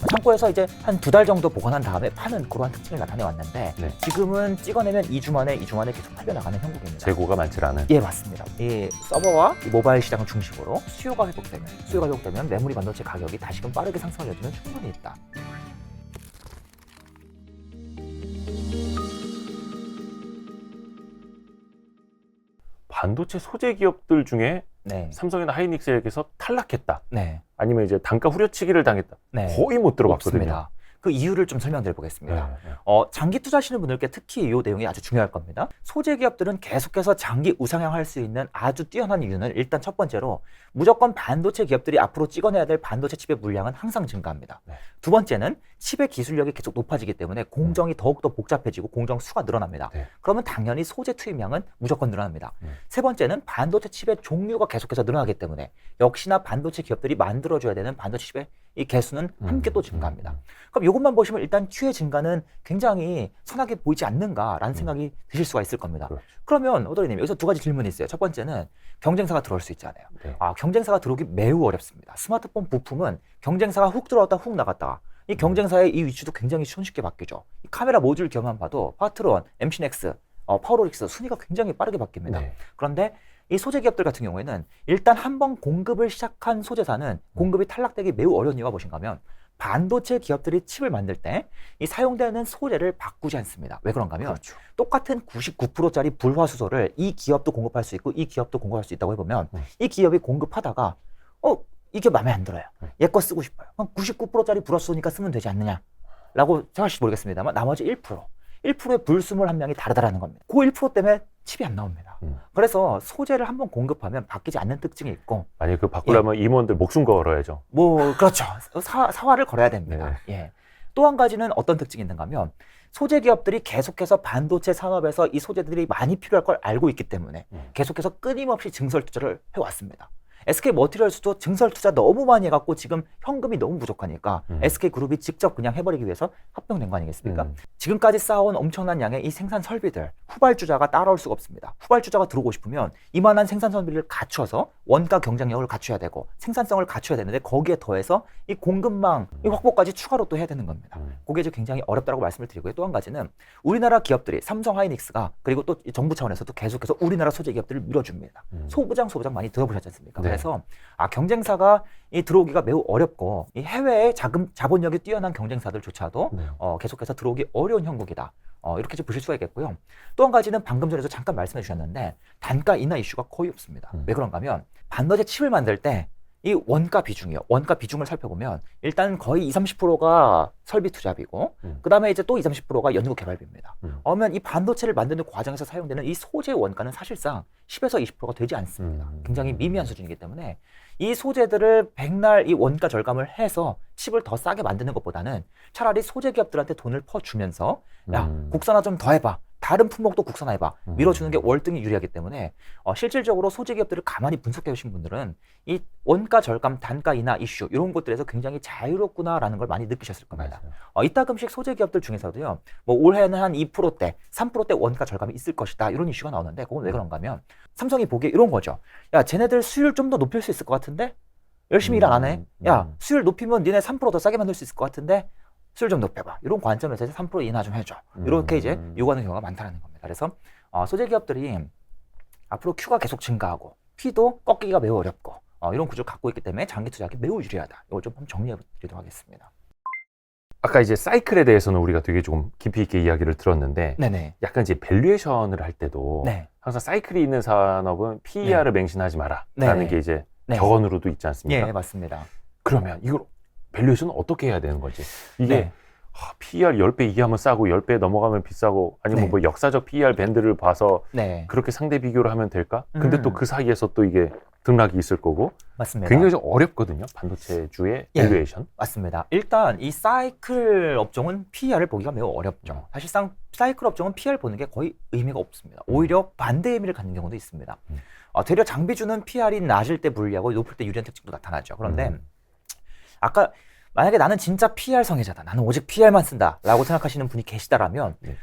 창고에서 이제 한 2달 정도 보관한 다음에 파는 그러한 특징을 나타내 왔는데 네. 지금은 찍어내면 2주 만에 계속 팔려나가는 형국입니다. 재고가 많지 않은. 예, 맞습니다. 이 서버와 이 모바일 시장을 중심으로 수요가 회복되면 메모리 반도체 가격이 다시금 빠르게 상승할 여지는 충분히 있다. 반도체 소재 기업들 중에 네. 삼성이나 하이닉스에게서 탈락했다. 네. 아니면 이제 단가 후려치기를 당했다. 네. 거의 못 들어봤거든요. 없습니다. 그 이유를 좀 설명드려 보겠습니다. 네. 장기 투자하시는 분들께 특히 이 내용이 아주 중요할 겁니다. 소재 기업들은 계속해서 장기 우상향할 수 있는 아주 뛰어난 이유는 일단 첫 번째로 무조건 반도체 기업들이 앞으로 찍어내야 될 반도체 칩의 물량은 항상 증가합니다. 네. 두 번째는 칩의 기술력이 계속 높아지기 때문에 공정이 더욱더 복잡해지고 공정 수가 늘어납니다. 네. 그러면 당연히 소재 투입량은 무조건 늘어납니다. 세 번째는 반도체 칩의 종류가 계속해서 늘어나기 때문에 역시나 반도체 기업들이 만들어줘야 되는 반도체 칩의 이 개수는 함께 또 증가합니다. 그럼 이것만 보시면 일단 Q의 증가는 굉장히 선하게 보이지 않는가라는 생각이 드실 수가 있을 겁니다. 그렇죠. 그러면 오더리님 여기서 두 가지 질문이 있어요. 첫 번째는 경쟁사가 들어올 수 있잖아요. 네. 경쟁사가 들어오기 매우 어렵습니다. 스마트폰 부품은 경쟁사가 훅 들어왔다 훅 나갔다가 이 경쟁사의 이 위치도 굉장히 손쉽게 바뀌죠. 이 카메라 모듈 기업만 봐도 파트론, 엠시넥스, 파워로릭스 순위가 굉장히 빠르게 바뀝니다. 네. 그런데 이 소재 기업들 같은 경우에는 일단 한번 공급을 시작한 소재사는 공급이 탈락되기 매우 어려운 이유가 무엇인가 하면 반도체 기업들이 칩을 만들 때 이 사용되는 소재를 바꾸지 않습니다. 왜 그런가 하면 그렇죠. 똑같은 99%짜리 불화수소를 이 기업도 공급할 수 있고 이 기업도 공급할 수 있다고 해보면 이 기업이 공급하다가 이게 마음에 안 들어요. 얘 거 쓰고 싶어요. 그럼 99%짜리 불화수소니까 쓰면 되지 않느냐 라고 생각하실지 모르겠습니다만 나머지 1%의 불순물 함량이 다르다라는 겁니다. 그 1% 때문에 칩이 안 나옵니다. 그래서 소재를 한번 공급하면 바뀌지 않는 특징이 있고 만약에 그 바꾸려면 임원들 목숨 걸어야죠. 그렇죠. 사활을 걸어야 됩니다. 예. 또 한 가지는 어떤 특징이 있는가 하면 소재 기업들이 계속해서 반도체 산업에서 이 소재들이 많이 필요할 걸 알고 있기 때문에 계속해서 끊임없이 증설 투자를 해왔습니다. SK머티리얼스도 증설 투자 너무 많이 해갖고 지금 현금이 너무 부족하니까 SK그룹이 직접 그냥 해버리기 위해서 합병된 거 아니겠습니까? 지금까지 쌓아온 엄청난 양의 이 생산 설비들 후발주자가 따라올 수가 없습니다. 후발주자가 들어오고 싶으면 이만한 생산 설비를 갖춰서 원가 경쟁력을 갖춰야 되고 생산성을 갖춰야 되는데 거기에 더해서 이 공급망 이 확보까지 추가로 또 해야 되는 겁니다. 그게 이제 굉장히 어렵다고 말씀을 드리고요. 또 한 가지는 우리나라 기업들이 삼성 하이닉스가 그리고 또 정부 차원에서도 계속해서 우리나라 소재 기업들을 밀어줍니다. 소부장 많이 들어보셨지 않습니까? 네. 그래서 경쟁사가 들어오기가 매우 어렵고 이 해외의 자본력이 뛰어난 경쟁사들조차도 계속해서 들어오기 어려운 형국이다. 이렇게 좀 보실 수가 있겠고요. 또 한 가지는 방금 전에도 잠깐 말씀해 주셨는데 단가 인하 이슈가 거의 없습니다. 왜 그런가 하면 반도체 칩을 만들 때 이 원가 비중을 살펴보면 일단 거의 20-30%가 설비 투자비고 그 다음에 이제 또 20-30%가 연구 개발비입니다. 그러면 이 반도체를 만드는 과정에서 사용되는 이 소재 원가는 사실상 10에서 20%가 되지 않습니다. 굉장히 미미한 수준이기 때문에 이 소재들을 백날 이 원가 절감을 해서 칩을 더 싸게 만드는 것보다는 차라리 소재 기업들한테 돈을 퍼주면서 야 국산화 좀 더 해봐. 다른 품목도 국산화해봐. 밀어주는 게 월등히 유리하기 때문에 실질적으로 소재 기업들을 가만히 분석해 오신 분들은 이 원가 절감, 단가 인하 이슈 이런 것들에서 굉장히 자유롭구나라는 걸 많이 느끼셨을 겁니다. 이따금씩 소재 기업들 중에서도요. 뭐 올해는 한 2%대, 3%대 원가 절감이 있을 것이다. 이런 이슈가 나오는데 그건 왜 그런가 하면 삼성이 보기에 이런 거죠. 야 쟤네들 수율 좀 더 높일 수 있을 것 같은데 열심히 일 안 해. 야 수율 높이면 니네 3%더 싸게 만들 수 있을 것 같은데 수율 좀 높여봐. 이런 관점에서 3% 인하 좀 해줘. 이렇게 이제 요구하는 경우가 많다는 겁니다. 그래서 소재 기업들이 앞으로 Q가 계속 증가하고 P도 꺾기가 매우 어렵고 이런 구조를 갖고 있기 때문에 장기 투자하기 매우 유리하다. 이걸 좀 한번 정리해 드리도록 하겠습니다. 아까 이제 사이클에 대해서는 우리가 되게 조금 깊이 있게 이야기를 들었는데 네네. 약간 이제 밸류에이션을 할 때도 네. 항상 사이클이 있는 산업은 PER을 맹신하지 마라 라는 게 이제 네. 격언으로도 있지 않습니까? 예, 맞습니다. 그러면 이걸 밸류에이션은 어떻게 해야 되는 거지? 이게 네. PER 10배 이하면 싸고 10배 넘어가면 비싸고 아니면 네. 뭐 역사적 PER 밴드를 봐서 네. 그렇게 상대 비교를 하면 될까? 근데 또 그 사이에서 또 이게 등락이 있을 거고 맞습니다. 굉장히 좀 어렵거든요. 반도체주의 예. 밸류에이션. 맞습니다. 일단 이 사이클 업종은 PER을 보기가 매우 어렵죠. 사실상 사이클 업종은 PER 보는 게 거의 의미가 없습니다. 오히려 반대의 의미를 갖는 경우도 있습니다. 되려 장비주는 PER이 낮을 때 불리하고 높을 때 유리한 특징도 나타나죠. 그런데 아까 만약에 나는 진짜 PR 성애자다. 나는 오직 PR만 쓴다. 라고 생각하시는 분이 계시다라면, 네.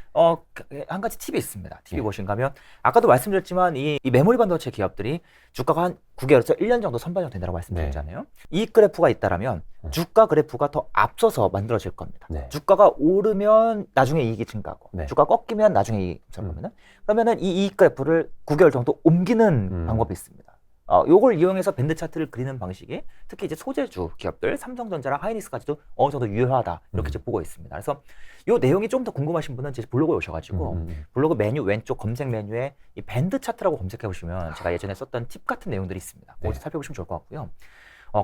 한 가지 팁이 있습니다. 팁이 네. 무엇인가 하면, 아까도 말씀드렸지만, 이 메모리 반도체 기업들이 주가가 한 9개월에서 1년 정도 선반영 된다고 말씀드렸잖아요. 이 그래프가 있다라면, 주가 그래프가 더 앞서서 만들어질 겁니다. 네. 주가가 오르면 나중에 이익이 증가하고, 네. 주가가 꺾이면 나중에 이익이 증가하거든요. 그러면은 이 이익 그래프를 9개월 정도 옮기는 방법이 있습니다. 요걸 이용해서 밴드 차트를 그리는 방식이 특히 이제 소재주 기업들, 삼성전자랑 하이닉스까지도 어느 정도 유효하다. 이렇게 이제 보고 있습니다. 그래서 요 내용이 좀 더 궁금하신 분은 제 블로그에 오셔가지고 블로그 메뉴 왼쪽 검색 메뉴에 이 밴드 차트라고 검색해 보시면 제가 예전에 썼던 팁 같은 내용들이 있습니다. 그거 네. 살펴보시면 좋을 것 같고요.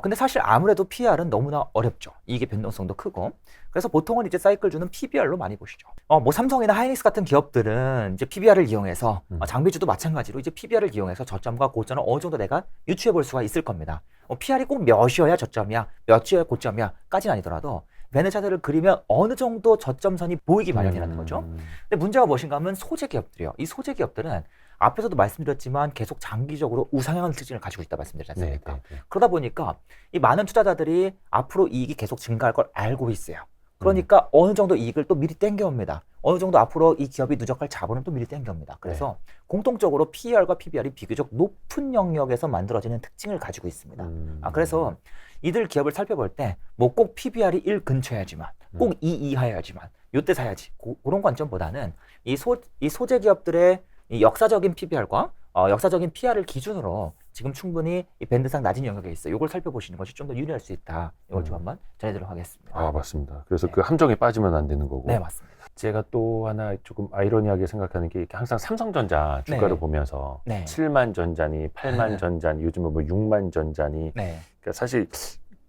근데 사실 아무래도 PR은 너무나 어렵죠. 이게 변동성도 크고. 그래서 보통은 이제 사이클주는 PBR로 많이 보시죠. 뭐 삼성이나 하이닉스 같은 기업들은 이제 PBR을 이용해서 장비주도 마찬가지로 이제 PBR을 이용해서 저점과 고점을 어느 정도 내가 유추해 볼 수가 있을 겁니다. PR이 꼭 몇이어야 저점이야, 몇이어야 고점이야 까지는 아니더라도 밴드 차트를 그리면 어느 정도 저점선이 보이기 마련이라는 거죠. 근데 문제가 무엇인가 하면 소재 기업들이요. 이 소재 기업들은 앞에서도 말씀드렸지만 계속 장기적으로 우상향하는 특징을 가지고 있다 말씀드렸지 않습니까? 네. 그러다 보니까 이 많은 투자자들이 앞으로 이익이 계속 증가할 걸 알고 있어요. 그러니까 어느 정도 이익을 또 미리 땡겨옵니다. 어느 정도 앞으로 이 기업이 누적할 자본을 또 미리 땡겨옵니다. 그래서 공통적으로 PER과 PBR이 비교적 높은 영역에서 만들어지는 특징을 가지고 있습니다. 그래서 이들 기업을 살펴볼 때 뭐 꼭 PBR이 1 근처여야지만 꼭 2 이하여야지만 요때 사야지 그런 관점보다는 이 소재 기업들의 이 역사적인 PBR과 역사적인 PR을 기준으로 지금 충분히 이 밴드상 낮은 영역에 있어요. 이걸 살펴보시는 것이 좀 더 유리할 수 있다. 이걸 좀 한번 전해드리도록 하겠습니다. 맞습니다. 그래서 네. 그 함정에 빠지면 안 되는 거고. 네, 맞습니다. 제가 또 하나 조금 아이러니하게 생각하는 게 항상 삼성전자 주가를 네. 보면서 네. 7만 전자니 8만 전자니 요즘은 뭐 6만 전자니 네. 그러니까 사실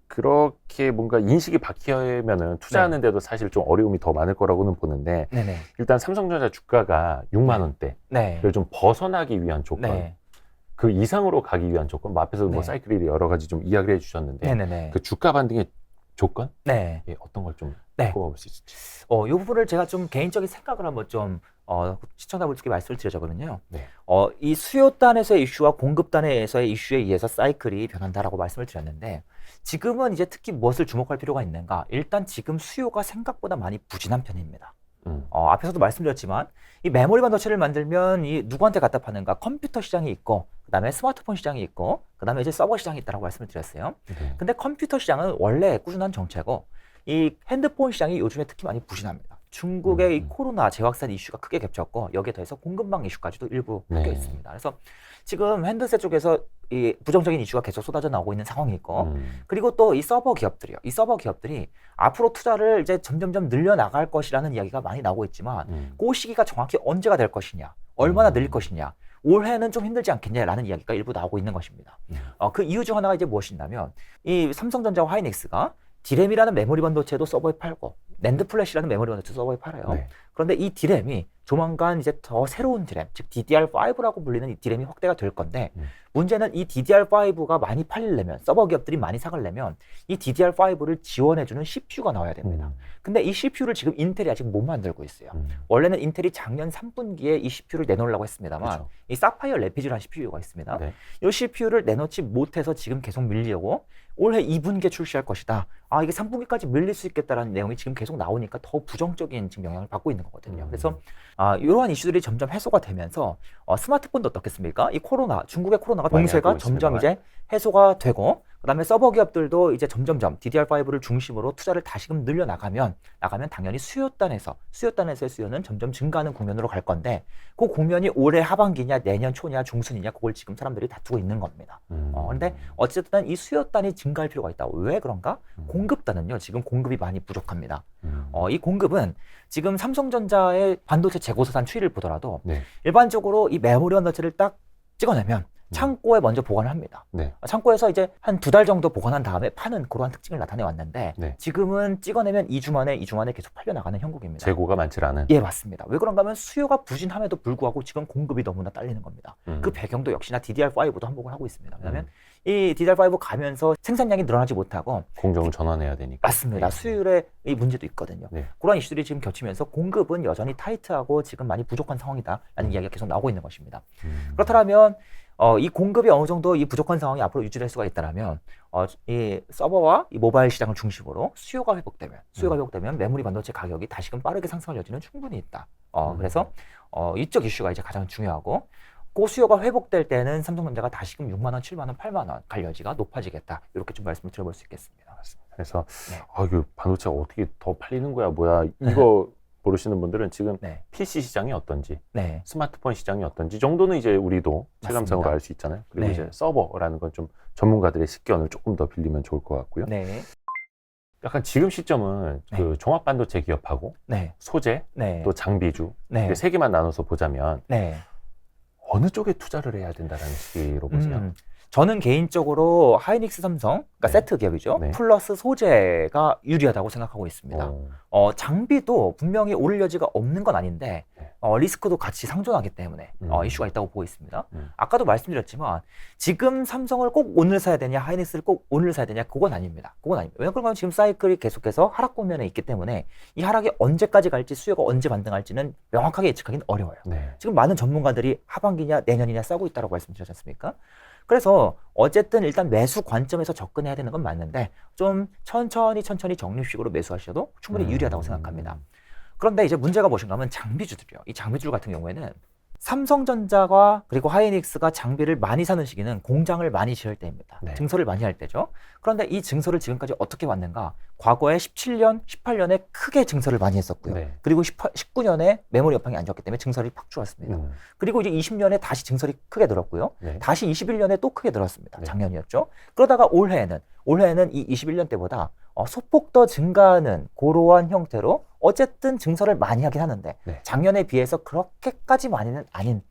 그렇게 뭔가 인식이 바뀌면은 투자하는데도 사실 좀 어려움이 더 많을 거라고는 보는데 네네. 일단 삼성전자 주가가 6만 원대 네. 그걸 좀 벗어나기 위한 조건 네. 그 이상으로 가기 위한 조건 뭐 앞에서 뭐 네. 사이클이 여러 가지 좀 이야기를 해주셨는데 네네네. 그 주가 반등의 조건? 네. 예, 어떤 걸 좀 네. 꼽아볼 수 있을지. 이 부분을 제가 좀 개인적인 생각을 한번 좀 시청자분들께 말씀을 드려자면요. 네. 이 수요단에서의 이슈와 공급단에서의 이슈에 의해서 사이클이 변한다라고 말씀을 드렸는데 지금은 이제 특히 무엇을 주목할 필요가 있는가? 일단 지금 수요가 생각보다 많이 부진한 편입니다. 앞에서도 말씀드렸지만 이 메모리 반도체를 만들면 이 누구한테 갖다 파는가? 컴퓨터 시장이 있고 그다음에 스마트폰 시장이 있고 그다음에 이제 서버 시장이 있다라고 말씀을 드렸어요. 네. 근데 컴퓨터 시장은 원래 꾸준한 정체고 이 핸드폰 시장이 요즘에 특히 많이 부진합니다. 중국의 이 코로나 재확산 이슈가 크게 겹쳤고 여기에 더해서 공급망 이슈까지도 일부 섞여 네. 있습니다. 그래서 지금 핸드셋 쪽에서 이 부정적인 이슈가 계속 쏟아져 나오고 있는 상황이 있고 그리고 또 이 서버 기업들이요. 이 서버 기업들이 앞으로 투자를 이제 점점점 늘려 나갈 것이라는 이야기가 많이 나오고 있지만 그 시기가 정확히 언제가 될 것이냐, 얼마나 늘릴 것이냐, 올해는 좀 힘들지 않겠냐라는 이야기가 일부 나오고 있는 것입니다. 그 이유 중 하나가 이제 무엇이냐면 이 삼성전자와 하이닉스가 디램이라는 메모리 반도체도 서버에 팔고 낸드 플래시라는 메모리 반도체 서버에 팔아요. 네. 그런데 이 디램이 조만간 이제 더 새로운 디램, 즉 DDR5라고 불리는 이 디램이 확대가 될 건데 문제는 이 DDR5가 많이 팔리려면 서버 기업들이 많이 사가려면 이 DDR5를 지원해주는 CPU가 나와야 됩니다. 근데 이 CPU를 지금 인텔이 아직 못 만들고 있어요. 원래는 인텔이 작년 3분기에 이 CPU를 내놓으려고 했습니다만 그렇죠. 이 사파이어 레피즈라는 CPU가 있습니다. 네. 이 CPU를 내놓지 못해서 지금 계속 밀리고 올해 2분기에 출시할 것이다. 이게 3분기까지 밀릴 수 있겠다라는 내용이 지금 계속 나오니까 더 부정적인 지금 영향을 받고 있는 거거든요. 그래서 이러한 이슈들이 점점 해소가 되면서 스마트폰도 어떻겠습니까? 이 코로나, 중국의 코로나가 봉쇄가 점점 이제 해소가 되고 그다음에 서버 기업들도 이제 점점점 DDR5를 중심으로 투자를 다시금 늘려 나가면 당연히 수요단에서의 수요는 점점 증가하는 국면으로 갈 건데 그 국면이 올해 하반기냐 내년 초냐 중순이냐 그걸 지금 사람들이 다투고 있는 겁니다. 그런데 어쨌든 이 수요단이 증가할 필요가 있다. 왜 그런가? 공급단은요 지금 공급이 많이 부족합니다. 이 공급은 지금 삼성전자의 반도체 재고사산 추이를 보더라도 네. 일반적으로 이 메모리 반도체를 딱 찍어내면 창고에 먼저 보관을 합니다. 네. 창고에서 이제 한 2달 정도 보관한 다음에 파는 그러한 특징을 나타내 왔는데 네. 지금은 찍어내면 2주 만에 계속 팔려나가는 형국입니다. 재고가 많지 않은. 예, 맞습니다. 왜 그런가 하면 수요가 부진함에도 불구하고 지금 공급이 너무나 딸리는 겁니다. 그 배경도 역시나 DDR5도 한몫을 하고 있습니다. 왜냐하면 이 DDR5 가면서 생산량이 늘어나지 못하고 공정을 전환해야 되니까. 맞습니다. 네. 수율의 이 문제도 있거든요. 네. 그러한 이슈들이 지금 겹치면서 공급은 여전히 타이트하고 지금 많이 부족한 상황이다라는 이야기가 계속 나오고 있는 것입니다. 그렇다면 이 공급이 어느 정도 이 부족한 상황이 앞으로 유지될 수가 있다면 이 서버와 이 모바일 시장을 중심으로 수요가 회복되면 메모리 반도체 가격이 다시금 빠르게 상승할 여지는 충분히 있다. 그래서 이쪽 이슈가 이제 가장 중요하고, 그 수요가 회복될 때는 삼성전자가 다시금 6만 원, 7만 원, 8만 원 갈 여지가 높아지겠다. 이렇게 좀 말씀을 드려볼 수 있겠습니다. 그래서 네. 이거 반도체가 어떻게 더 팔리는 거야, 뭐야, 이거 모르시는 분들은 지금 네. PC 시장이 어떤지, 네. 스마트폰 시장이 어떤지 정도는 이제 우리도 체감상으로 맞습니다. 알 수 있잖아요. 그리고 네. 이제 서버라는 건 좀 전문가들의 식견을 조금 더 빌리면 좋을 것 같고요. 네. 약간 지금 시점은 네. 그 종합 반도체 기업하고 네. 소재, 네. 또 장비주 네. 이렇게 세 개만 나눠서 보자면 네. 어느 쪽에 투자를 해야 된다라는 시기로 보세요. 저는 개인적으로 하이닉스 삼성, 그러니까 네. 세트 기업이죠. 네. 플러스 소재가 유리하다고 생각하고 있습니다. 장비도 분명히 오를 여지가 없는 건 아닌데 네. 리스크도 같이 상존하기 때문에 이슈가 있다고 보고 있습니다. 아까도 말씀드렸지만 지금 삼성을 꼭 오늘 사야 되냐, 하이닉스를 꼭 오늘 사야 되냐, 그건 아닙니다. 왜냐하면 지금 사이클이 계속해서 하락 국면에 있기 때문에 이 하락이 언제까지 갈지, 수요가 언제 반등할지는 명확하게 예측하기는 어려워요. 네. 지금 많은 전문가들이 하반기냐 내년이냐 싸고 있다고 말씀드렸지 않습니까? 그래서 어쨌든 일단 매수 관점에서 접근해야 되는 건 맞는데 좀 천천히 적립식으로 매수하셔도 충분히 유리하다고 생각합니다. 그런데 이제 문제가 무엇인가 하면 장비주들이요. 이 장비주 같은 경우에는 삼성전자가 그리고 하이닉스가 장비를 많이 사는 시기는 공장을 많이 지을 때입니다. 네. 증설을 많이 할 때죠. 그런데 이 증설을 지금까지 어떻게 왔는가? 과거에 17년, 18년에 크게 증설을 많이 했었고요. 네. 그리고 19년에 메모리 여파이 안 좋았기 때문에 증설이 팍 줄었습니다. 그리고 이제 20년에 다시 증설이 크게 늘었고요. 네. 다시 21년에 또 크게 늘었습니다. 네. 작년이었죠. 그러다가 올해는 이 21년 때보다 소폭 더 증가하는 그러한 형태로 어쨌든 증설을 많이 하긴 하는데 네. 작년에 비해서 그렇게까지 많이는 아닌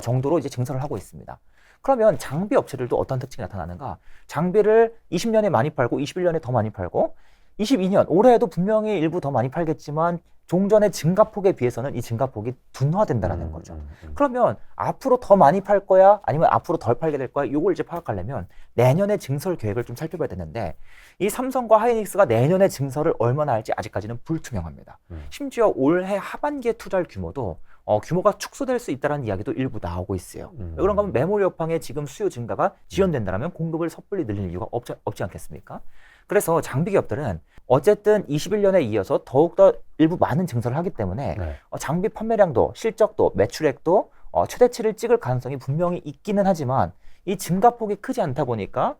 정도로 이제 증설을 하고 있습니다. 그러면 장비 업체들도 어떤 특징이 나타나는가? 장비를 20년에 많이 팔고 21년에 더 많이 팔고 22년 올해에도 분명히 일부 더 많이 팔겠지만 종전의 증가폭에 비해서는 이 증가폭이 둔화된다는 거죠. 그러면 앞으로 더 많이 팔 거야? 아니면 앞으로 덜 팔게 될 거야? 이걸 이제 파악하려면 내년의 증설 계획을 좀 살펴봐야 되는데 이 삼성과 하이닉스가 내년에 증설을 얼마나 할지 아직까지는 불투명합니다. 심지어 올해 하반기에 투자할 규모도 규모가 축소될 수 있다는 이야기도 일부 나오고 있어요. 왜 그런가 하면 메모리 여파의 지금 수요 증가가 지연된다면 공급을 섣불리 늘릴 이유가 없지 않겠습니까? 그래서 장비 기업들은 어쨌든 21년에 이어서 더욱더 일부 많은 증설을 하기 때문에 네. 장비 판매량도 실적도 매출액도 최대치를 찍을 가능성이 분명히 있기는 하지만 이 증가폭이 크지 않다 보니까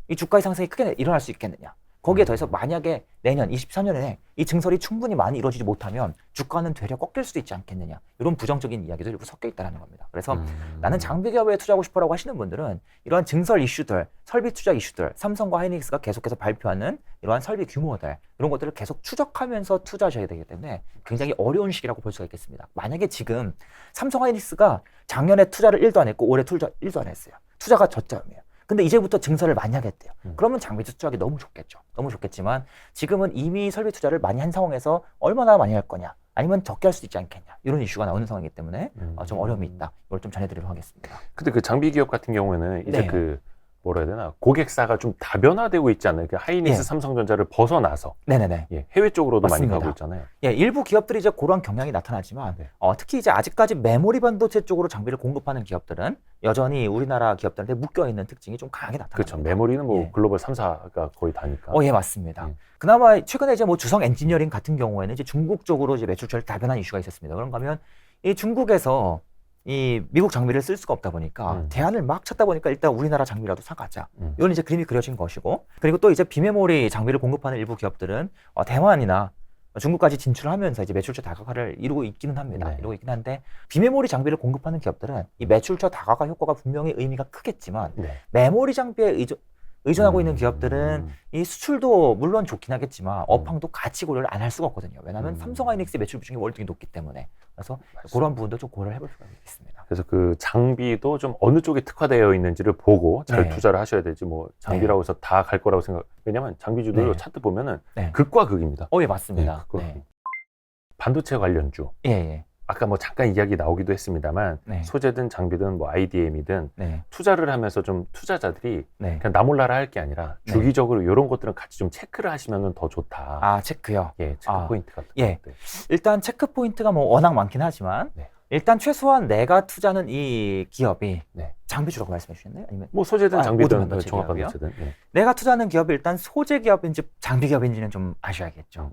이 주가의 상승이 크게 일어날 수 있겠느냐. 거기에 더해서 만약에 내년 23년에 이 증설이 충분히 많이 이루어지지 못하면 주가는 되려 꺾일 수도 있지 않겠느냐. 이런 부정적인 이야기도 일부 섞여 있다는 겁니다. 그래서 나는 장비 기업에 투자하고 싶어라고 하시는 분들은 이러한 증설 이슈들, 설비 투자 이슈들, 삼성과 하이닉스가 계속해서 발표하는 이러한 설비 규모들, 이런 것들을 계속 추적하면서 투자하셔야 되기 때문에 굉장히 어려운 시기라고 볼 수가 있겠습니다. 만약에 지금 삼성 하이닉스가 작년에 투자를 1도 안 했고 올해 투자 1도 안 했어요. 투자가 저점이에요. 근데 이제부터 증설을 많이 하겠대요. 그러면 장비 투자하기 너무 좋겠죠. 너무 좋겠지만 지금은 이미 설비 투자를 많이 한 상황에서 얼마나 많이 할 거냐, 아니면 적게 할 수도 있지 않겠냐, 이런 이슈가 나오는 상황이기 때문에 좀 어려움이 있다. 이걸 좀 전해드리도록 하겠습니다. 근데 그 장비 기업 같은 경우에는 이제 네. 그 뭐라 해야 되나, 고객사가 좀 다변화되고 있지 않나요? 그 하이닉스, 예. 삼성전자를 벗어나서 네네네. 예, 해외 쪽으로도 맞습니다. 많이 가고 있잖아요. 예, 일부 기업들이 이제 그러한 경향이 나타나지만 네. 특히 이제 아직까지 메모리 반도체 쪽으로 장비를 공급하는 기업들은 여전히 우리나라 기업들한테 묶여 있는 특징이 좀 강하게 나타납니다. 그렇죠. 메모리는 뭐 예. 글로벌 3사가 거의 다니까. 예, 맞습니다. 예. 그나마 최근에 이제 뭐 주성 엔지니어링 같은 경우에는 이제 중국 쪽으로 이제 매출처를 다변한 이슈가 있었습니다. 그런가 하면 이 중국에서 이 미국 장비를 쓸 수가 없다 보니까 대안을 막 찾다 보니까 일단 우리나라 장비라도 사가자. 이건 이제 그림이 그려진 것이고, 그리고 또 이제 비메모리 장비를 공급하는 일부 기업들은 대만이나 중국까지 진출하면서 이제 매출처 다각화를 이루고 있기는 합니다. 네. 이루고 있긴 한데 비메모리 장비를 공급하는 기업들은 이 매출처 다각화 효과가 분명히 의미가 크겠지만 네. 메모리 장비에 의존하고 있는 기업들은 이 수출도 물론 좋긴 하겠지만 업황도 같이 고려를 안 할 수가 없거든요. 왜냐하면 삼성 하이닉스의 매출 비중이 월등히 높기 때문에. 그래서 맞습니다. 그런 부분도 좀 고려를 해볼 필요가 있습니다. 그래서 그 장비도 좀 어느 쪽에 특화되어 있는지를 보고 잘 네. 투자를 하셔야 되지, 뭐 장비라고 해서 다 갈 거라고 생각. 왜냐면 장비주들로 네. 차트 보면은 네. 극과 극입니다. 예, 맞습니다. 극과 네. 극. 반도체 관련주. 예, 예. 아까 뭐 잠깐 이야기 나오기도 했습니다만 네. 소재든 장비든 뭐 IDM이든 네. 투자를 하면서 좀 투자자들이 네. 그냥 나 몰라라 할 게 아니라 네. 주기적으로 이런 것들은 같이 좀 체크를 하시면 더 좋다. 아, 체크요. 예, 체크 아, 포인트 같은 예. 것들. 일단 체크 포인트가 뭐 워낙 많긴 하지만 네. 일단 최소한 내가 투자하는 이 기업이 네. 장비주라고 말씀해 주셨나요? 아니면 뭐 소재든 모든 장비든 반도체 종합 기업이요? 반도체든. 예. 내가 투자하는 기업이 일단 소재 기업인지 장비 기업인지는 좀 아셔야겠죠.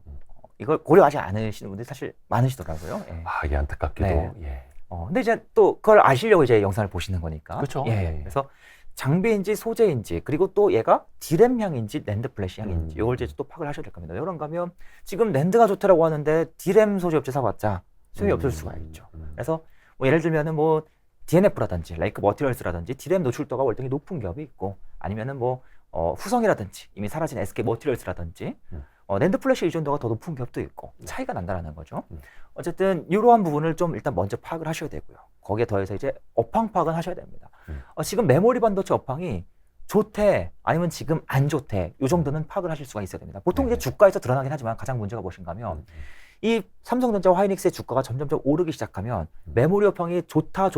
이걸 고려하지 않으시는 분들이 사실 많으시더라고요. 예. 아, 이게 안타깝게도. 네. 예. 근데 이제 또 그걸 아시려고 이제 영상을 보시는 거니까. 그렇죠. 예. 예. 그래서 장비인지 소재인지 그리고 또 얘가 디램향인지 낸드 플래시향인지 이걸 이제 또 파악을 하셔야 될 겁니다. 그런가 하면 지금 낸드가 좋다라고 하는데 디램 소재 업체 사봤자 소용이 없을 수가 있죠. 그래서 뭐 예를 들면은 뭐 DNF라든지 레이크 머티리얼스라든지 디램 노출도가 월등히 높은 기업이 있고 아니면은 뭐 후성이라든지 이미 사라진 SK 머티리얼스라든지 낸드 플래시 의존도가 더 높은 기업도 있고 차이가 난다라는 거죠. 어쨌든 이러한 부분을 좀 일단 먼저 파악을 하셔야 되고요. 거기에 더해서 이제 업황 파악은 하셔야 됩니다. 지금 메모리 반도체 업황이 좋대 아니면 지금 안 좋대 이 정도는 파악을 하실 수가 있어야 됩니다. 보통 이제 주가에서 드러나긴 하지만 가장 문제가 무엇인가 하면 이 삼성전자와 하이닉스의 주가가 점점점 오르기 시작하면 메모리 업황이 좋다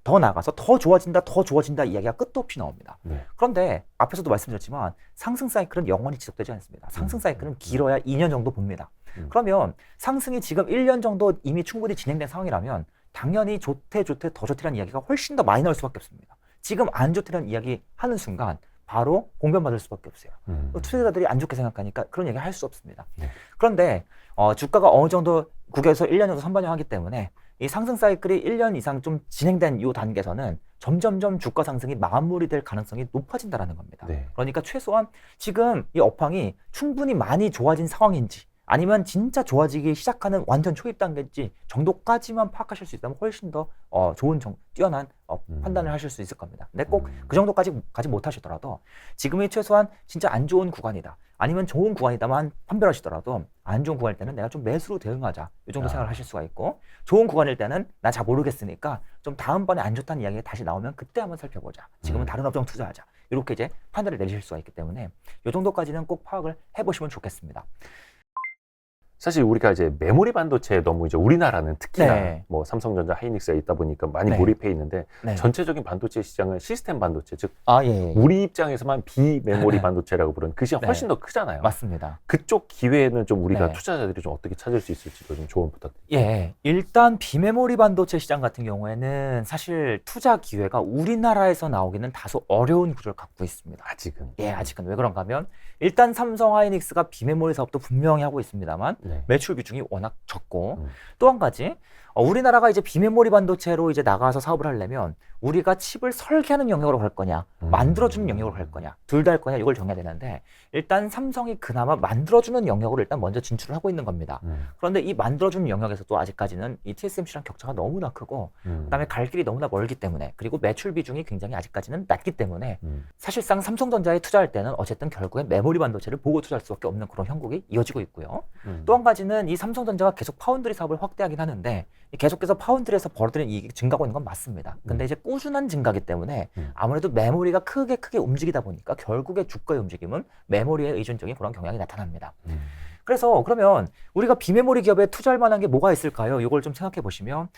더 나가서 더 좋아진다 이야기가 끝도 없이 나옵니다. 그런데 앞에서도 말씀드렸지만 상승 사이클은 영원히 지속되지 않습니다. 상승 사이클은 길어야 2년 정도 봅니다. 그러면 상승이 지금 1년 정도 이미 충분히 진행된 상황이라면 당연히 좋대 더 좋대라는 이야기가 훨씬 더 많이 나올 수밖에 없습니다. 지금 안 좋대라는 이야기 하는 순간 바로 공변받을 수밖에 없어요. 투자자들이 안 좋게 생각하니까 그런 얘기 할 수 없습니다. 그런데 주가가 어느 정도 9개에서 1년 정도 선반영하기 때문에 이 상승 사이클이 1년 이상 좀 진행된 이 단계에서는 점점점 주가 상승이 마무리될 가능성이 높아진다는 겁니다. 그러니까 최소한 지금 이 업황이 충분히 많이 좋아진 상황인지 아니면 진짜 좋아지기 시작하는 완전 초입 단계인지 정도까지만 파악하실 수 있다면 훨씬 더 좋은 뛰어난 판단을 하실 수 있을 겁니다. 근데 꼭 그 정도까지 가지 못하시더라도 지금이 최소한 진짜 안 좋은 구간이다. 아니면 좋은 구간이다만 판별하시더라도 안 좋은 구간일 때는 내가 좀 매수로 대응하자. 이 정도 생각을 하실 수가 있고 좋은 구간일 때는 나 잘 모르겠으니까 좀 다음번에 안 좋다는 이야기가 다시 나오면 그때 한번 살펴보자. 지금은 다른 업종 투자하자. 이렇게 이제 판단을 내리실 수가 있기 때문에 이 정도까지는 꼭 파악을 해보시면 좋겠습니다. 사실 우리가 이제 메모리 반도체에 너무 이제 우리나라는 특히나 뭐 삼성전자, 하이닉스가 있다 보니까 많이 몰입해 있는데 전체적인 반도체 시장은 시스템 반도체, 즉 우리 입장에서만 비메모리 반도체라고 부르는 그 시장 훨씬 더 크잖아요. 맞습니다. 그쪽 기회는 좀 우리가 투자자들이 좀 어떻게 찾을 수 있을지도 좀 조언 부탁드립니다. 일단 비메모리 반도체 시장 같은 경우에는 사실 투자 기회가 우리나라에서 나오기는 다소 어려운 구조를 갖고 있습니다. 아직은. 아직은. 왜 그런가 하면 일단 삼성 하이닉스가 비메모리 사업도 분명히 하고 있습니다만 매출 비중이 워낙 적고 또 한 가지 우리나라가 이제 비메모리 반도체로 이제 나가서 사업을 하려면 우리가 칩을 설계하는 영역으로 갈 거냐 만들어주는 영역으로 갈 거냐 둘 다 할 거냐 이걸 정해야 되는데 일단 삼성이 그나마 만들어주는 영역으로 일단 먼저 진출을 하고 있는 겁니다. 그런데 이 만들어주는 영역에서도 아직까지는 이 TSMC랑 격차가 너무나 크고 그다음에 갈 길이 너무나 멀기 때문에 그리고 매출 비중이 굉장히 아직까지는 낮기 때문에 사실상 삼성전자에 투자할 때는 어쨌든 결국엔 메모리 반도체를 보고 투자할 수밖에 없는 그런 형국이 이어지고 있고요. 또 한 가지는 이 삼성전자가 계속 파운드리 사업을 확대하긴 하는데 계속해서 파운드리에서 벌어들이는 이익이 증가하고 있는 건 맞습니다. 근데 이제 꾸준한 증가기 때문에 아무래도 메모리가 크게 움직이다 보니까 결국에 주가의 움직임은 메모리에 의존적인 그런 경향이 나타납니다. 그래서 그러면 우리가 비메모리 기업에 투자할 만한 게 뭐가 있을까요? 이걸 좀 생각해 보시면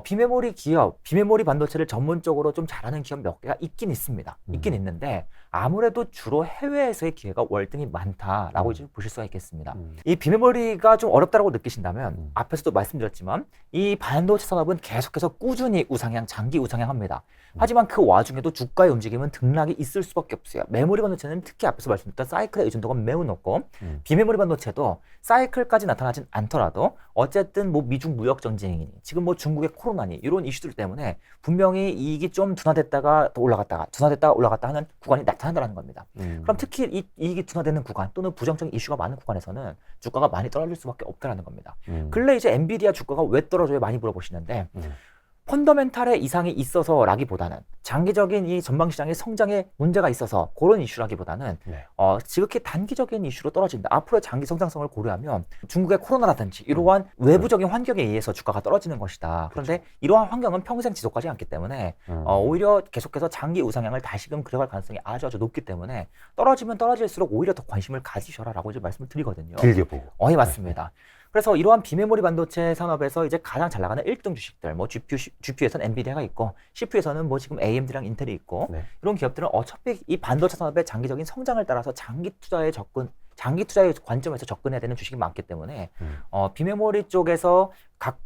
비메모리 기업, 비메모리 반도체를 전문적으로 좀 잘하는 기업 몇 개가 있긴 있습니다. 있긴 있는데 아무래도 주로 해외에서의 기회가 월등히 많다라고 이제 보실 수가 있겠습니다. 이 비메모리가 좀 어렵다고 느끼신다면 앞에서도 말씀드렸지만 이 반도체 산업은 계속해서 꾸준히 우상향, 장기 우상향합니다. 하지만 그 와중에도 주가의 움직임은 등락이 있을 수밖에 없어요. 메모리 반도체는 특히 앞에서 말씀드렸던 사이클의 의존도가 매우 높고 비메모리 반도체도 사이클까지 나타나진 않더라도 어쨌든 뭐 미중 무역 전쟁이니 지금 뭐 중국의 코로나니 이런 이슈들 때문에 분명히 이익이 좀 둔화됐다가 또 올라갔다가 하는 구간이 나타난다는 겁니다. 그럼 특히 이 이익이 둔화되는 구간 또는 부정적인 이슈가 많은 구간에서는 주가가 많이 떨어질 수밖에 없다는 겁니다. 근래 이제 엔비디아 주가가 왜 떨어져요? 많이 물어보시는데 펀더멘탈의 이상이 있어서라기보다는 장기적인 이 전방시장의 성장에 문제가 있어서 그런 이슈라기보다는 지극히 단기적인 이슈로 떨어진다. 앞으로의 장기 성장성을 고려하면 중국의 코로나라든지 이러한 외부적인 환경에 의해서 주가가 떨어지는 것이다. 그런데 이러한 환경은 평생 지속하지 않기 때문에 오히려 계속해서 장기 우상향을 다시금 그려갈 가능성이 아주 높기 때문에 떨어지면 떨어질수록 오히려 더 관심을 가지셔라라고 이제 말씀을 드리거든요. 길게 보고. 맞습니다. 그래서 이러한 비메모리 반도체 산업에서 이제 가장 잘 나가는 1등 주식들, 뭐 GPU에서는 엔비디아가 있고, CPU에서는 뭐 지금 AMD랑 인텔이 있고, 이런 기업들은 어차피 이 반도체 산업의 장기적인 성장을 따라서 장기 투자의 관점에서 접근해야 되는 주식이 많기 때문에, 비메모리 쪽에서 각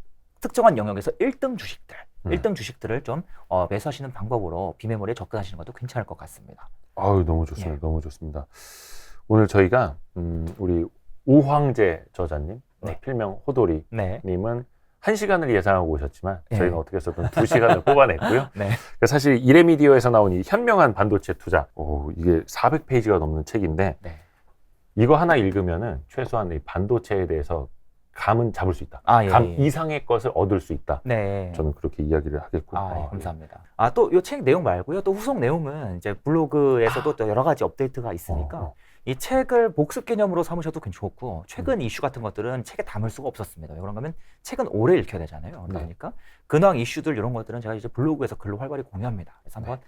특정한 영역에서 1등 주식들, 1등 주식들을 좀 매수하시는 방법으로 비메모리에 접근하시는 것도 괜찮을 것 같습니다. 아유, 너무 좋습니다. 너무 좋습니다. 오늘 저희가 우리 우황재 저자님, 필명 호돌이님은 1시간을 예상하고 오셨지만 저희는 어떻게 해서든 2시간을 뽑아냈고요. 사실 이레미디어에서 나온 이 현명한 반도체 투자, 이게 400페이지가 넘는 책인데 이거 하나 읽으면은 최소한 이 반도체에 대해서 감은 잡을 수 있다. 감 이상의 것을 얻을 수 있다. 저는 그렇게 이야기를 하겠고요. 감사합니다. 또 이 책 내용 말고요. 또 후속 내용은 이제 블로그에서도 또 여러 가지 업데이트가 있으니까 이 책을 복습 개념으로 삼으셔도 괜찮고, 최근 이슈 같은 것들은 책에 담을 수가 없었습니다. 왜 그런가 하면 책은 오래 읽혀야 되잖아요. 그러니까 근황 이슈들 이런 것들은 제가 이제 블로그에서 글로 활발히 공유합니다. 그래서 한번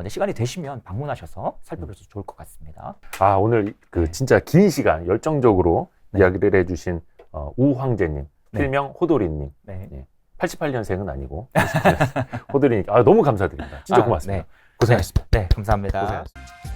시간이 되시면 방문하셔서 살펴보셔도 좋을 것 같습니다. 오늘 그 진짜 긴 시간 열정적으로 이야기를 해주신 우황재님, 필명 호돌이님, 88년생은 아니고 88년생 호돌이님, 너무 감사드립니다. 진짜 고맙습니다. 고생하셨습니다. 감사합니다. 고생하셨습니다.